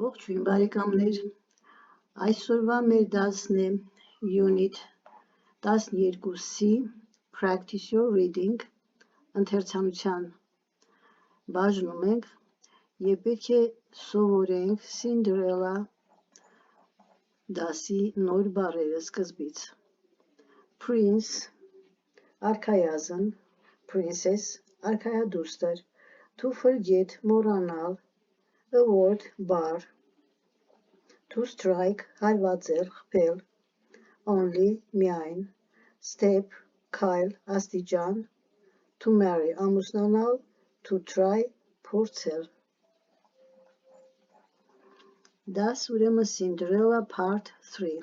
Ողջույն բարեկամներ, այսօրվա մեր դասն է Unit 12-ի Practice Your Reading ընթերցանության բաժնում ենք և պետք է սովորենք Cinderella դասի նոր բառերը սկզբից։ Prince, արքայազն, Princess, արքայադուստր, to forget, մոռանալ, a word, բառ, to strike, հարվածել, խփել, only, միայն, step, քայլ, աստիճան, to marry, ամուսնանալ, to try, փորձել։ Դաս ուրեմն Cinderella Part 3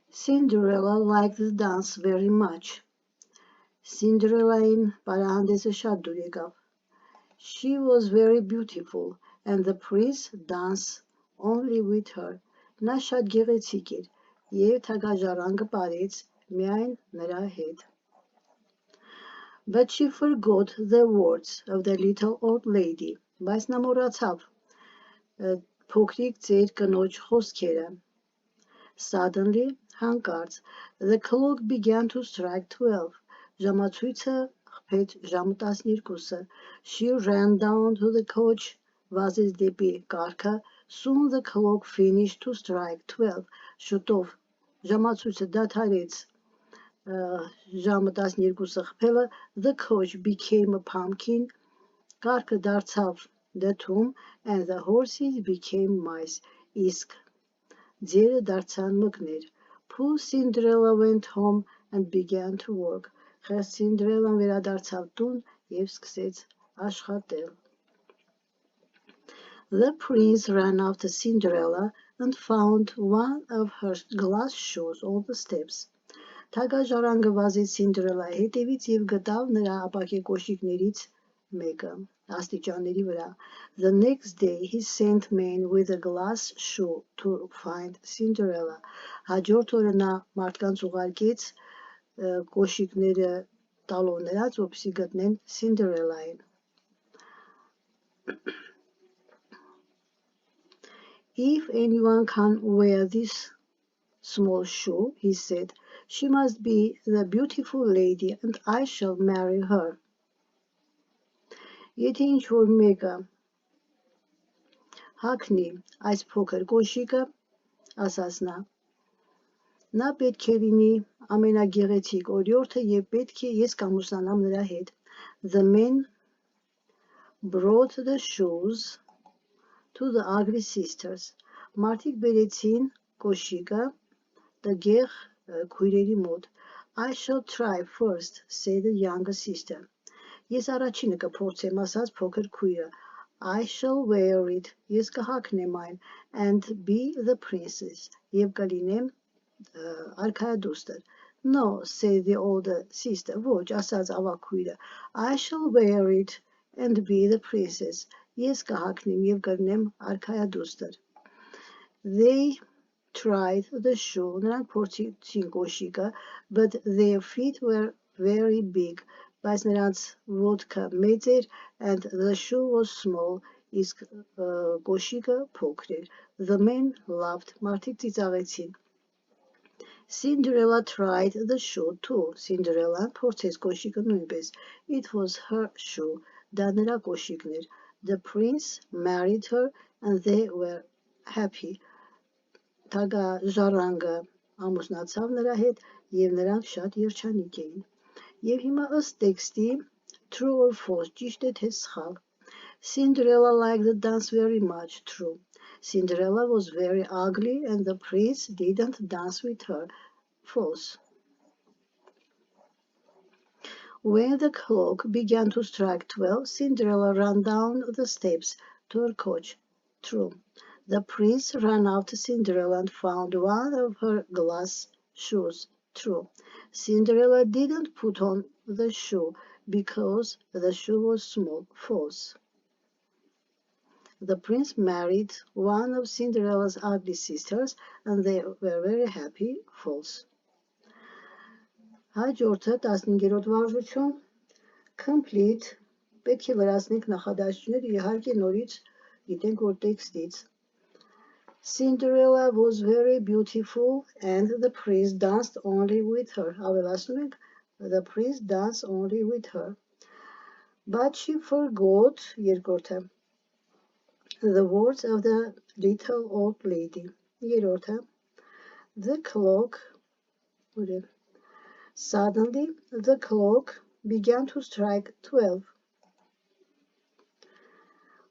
Cinderella liked the dance very much. Cinderella-ին պարահանդեսը շատ դուր եկավ։ She was very beautiful and the prince danced only with her. Նա շատ գեղեցիկ էր և թագաժառանգը պարեց միայն նրա հետ։ But she forgot the words of the little old lady. Բայց նա մոռացավ փոքրիկ ծեր կնոջ խոսքերը։ Suddenly, հանկարծ, the clock began to strike 12. Ժամացույցը խփեց ժամը 12-ը։ She ran down to the coach, վազեց դեպի կառքը, soon the clock finished to strike 12. Շուտով ժամացույցը դադարեց ժամը 12-ը խփելը, the coach became a pumpkin, կառքը դարձավ դդում, and the horses became mice, իսկ ձերը դարձան մկներ։ Poor Cinderella went home and began to work. Խեղճ Cinderella-ն վերադարձավ տուն և սկսեց աշխատել։ The prince ran after Cinderella and found one of her glass shoes on the steps. Թագաժառանգը վազեց Cinderella-ի հետևից և գտավ նրա ապակե կոշիկներից մեկը աստիճանների վրա։ The next day he sent men with a glass shoe to find Cinderella. Հաջորդ օրը նա մարդկանց ուղարկեց կոշիկները տալով նրանց, որպեսզի գտնեն Cinderella-ին։ If anyone can wear this small shoe, he said, she must be the beautiful lady and I shall marry her. Եթե ինչ-որ մեկը հագնի այս փոքր կոշիկը, ասաց նա պետք է լինի ամենագեղեցիկ օրիորդը և պետք է ես կամուսնանամ նրա հետ։ The men brought the shoes to the ugly sisters. Մարդիկ բերեցին կոշիկը տգեղ քույրերի մոտ։ I shall try first, said the younger sister. Ես առաջինը կփորձեմ, ասաց փոքր քույրը։ I shall wear it, ես կհագնեմ այն, and be the princess, և կլինեմ արքայադուստր։ No, said the older sister. Ոչ, ասաց ավագ քույրը։ I shall wear it and be the princess. Ես կհագնեմ և կլինեմ արքայադուստր։ They tried the shoe. Նրանք փորձեցին կոշիկը, but their feet were very big. Բայց նրանց ոտքը մեծ էր, and the shoe was small. Իսկ կոշիկը փոքր էր։ The men laughed. Մարդիկ ծիծաղեցին։ Cinderella tried the shoe too. Cinderella-ն փորձեց կոշիկը նույնպես։ It was her shoe. Դա նրա կոշիկն էր։ The prince married her and they were happy. Թագաժառանգը ամուսնացավ նրա հետ և նրանք շատ երջանիկ էին։ Եվ հիմա ըստ տեքստի true or false, ճիշտ է թե սխալ։ Cinderella liked the dance very much. True. Cinderella was very ugly and the prince didn't dance with her. False. When the clock began to strike 12, Cinderella ran down the steps to her coach. True. The prince ran after Cinderella and found one of her glass shoes. True. Cinderella didn't put on the shoe because the shoe was small. False. The prince married one of Cinderella's ugly sisters and they were very happy. False. Հաջորդը 15-րդ վարժություն complete պետք է լրացնենք նախադասությունները իհարկե նորից գիտենք որ տեքստից Cinderella was very beautiful and the prince danced only with her. Ավելացնում ենք the prince danced only with her. But she forgot երկրորդը the words of the little old lady. Երրորդը the clock Suddenly the clock began to strike 12.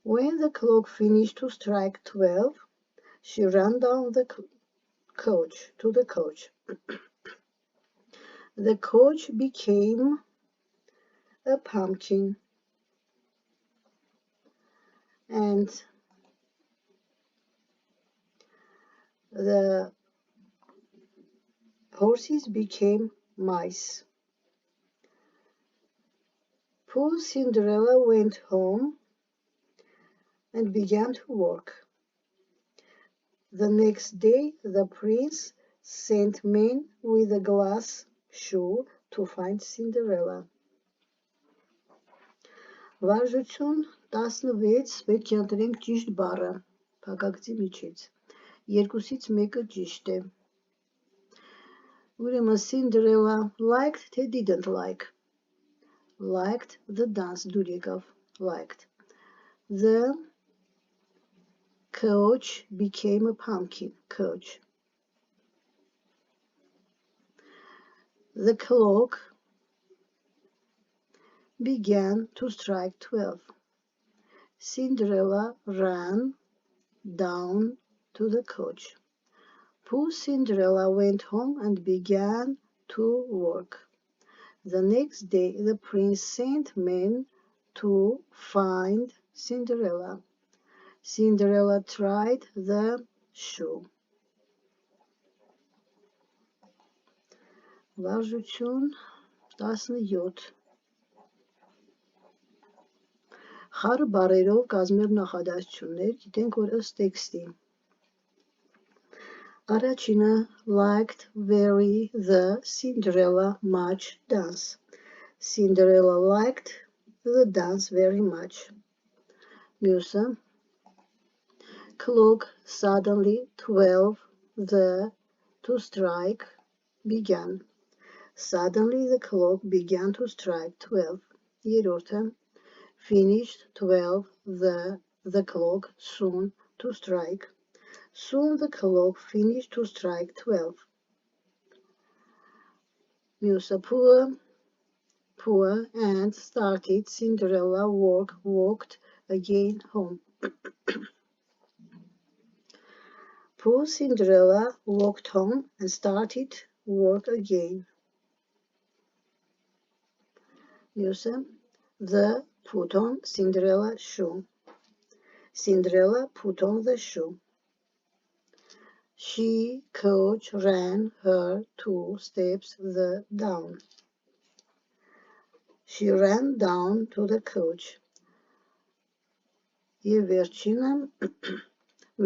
When the clock finished to strike 12, she ran down the coach to the coach. The coach became a pumpkin, and the horses became mice. Poor Cinderella went home and began to work. The next day, the prince sent men with a glass shoe to find Cinderella. Վարժություն 16 պետք է ընտրենք ճիշտ բառը, փակագծի միջից, երկուսից մեկը ճիշտ է, ուրեմն Cinderella liked թե didn't like, liked the dance, դուր եկավ, liked, the coach became a pumpkin, coach, the clock began to strike 12. Cinderella ran down to the coach. Poor Cinderella went home and began to work. The next day, the prince sent men to find Cinderella. Cinderella tried the shoe. Վարժություն 17 Խառը բառերով կազմել նախադասություններ, գիտենք որ ըստ տեքստի։ Առաջինը liked very the Cinderella much dance. Cinderella liked the dance very much. Մյուսը clock suddenly 12 the to strike began. Suddenly the clock began to strike 12. Երրորդը finished 12 the clock soon to strike. Soon the clock finished to strike 12. Musa poor and started Cinderella walked again home. Poor Cinderella walked home and started work again. Musa the put on Cinderella shoe. Cinderella put on the shoe. She coach ran her 2 steps down. She ran down to the coach. Եվ վերջինը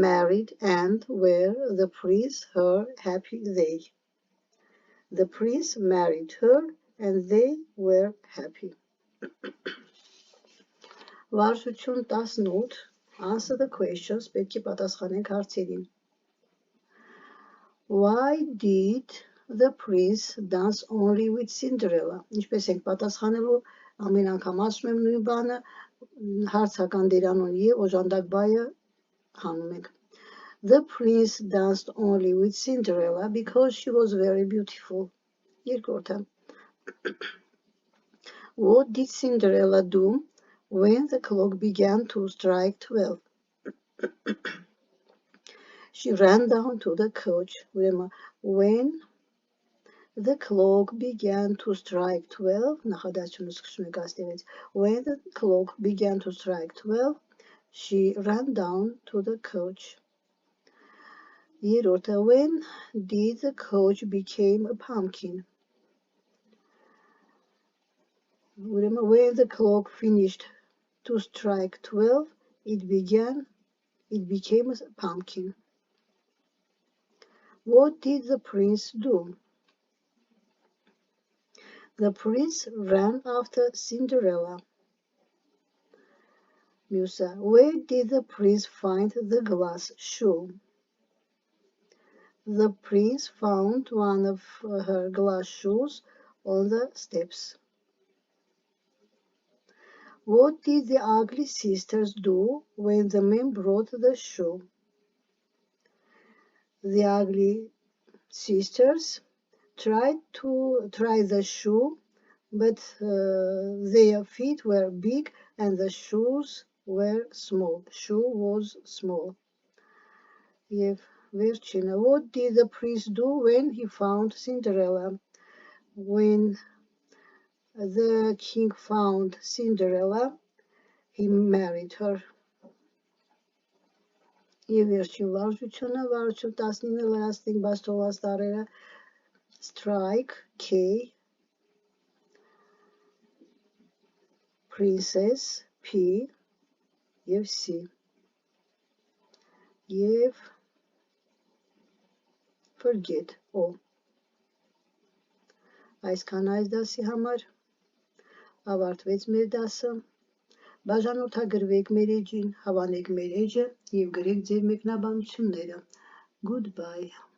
married and were the prince her happy they. The prince married her and they were happy. Վարժություն 18 Answer the questions պետք է պատասխանենք հարցերին. Why did the prince dance only with Cinderella? Ինչպես ենք պատասխանելու, ամեն անգամ ասում եմ նույն բանը, հարցական դերանուն եւ օժանդակ բայը հանում ենք. The prince danced only with Cinderella because she was very beautiful. Երկրորդը What did Cinderella do when the clock began to strike 12? She ran down to the coach. When the clock began to strike 12, when the clock began to strike 12, she ran down to the coach. When did the coach become a pumpkin? When the clock finished to strike 12, it became a pumpkin. What did the prince do? The prince ran after Cinderella. Մյուսը. Where did the prince find the glass shoe? The prince found one of her glass shoes on the steps. What did the ugly sisters do when the man brought the shoe? The ugly sisters tried to try the shoe, but their feet were big and the shoes were small. Shoe was small. Եվ վերջինը, what did the prince do when he found Cinderella? When the king found Cinderella, he married her. Եվ վերջին վարժությունը, վարժություն 19 լրացնենք բաց թողած տառերը, strike, K, princess, P, եւ C. Եվ forget, O. Այսքան այս դասի համար ավարտվեց մեր դասը, բաժանորդագրվեք մեր էջին, հավանեք մեր էջը և գրեք ձեր մեկնաբանությունները, goodbye.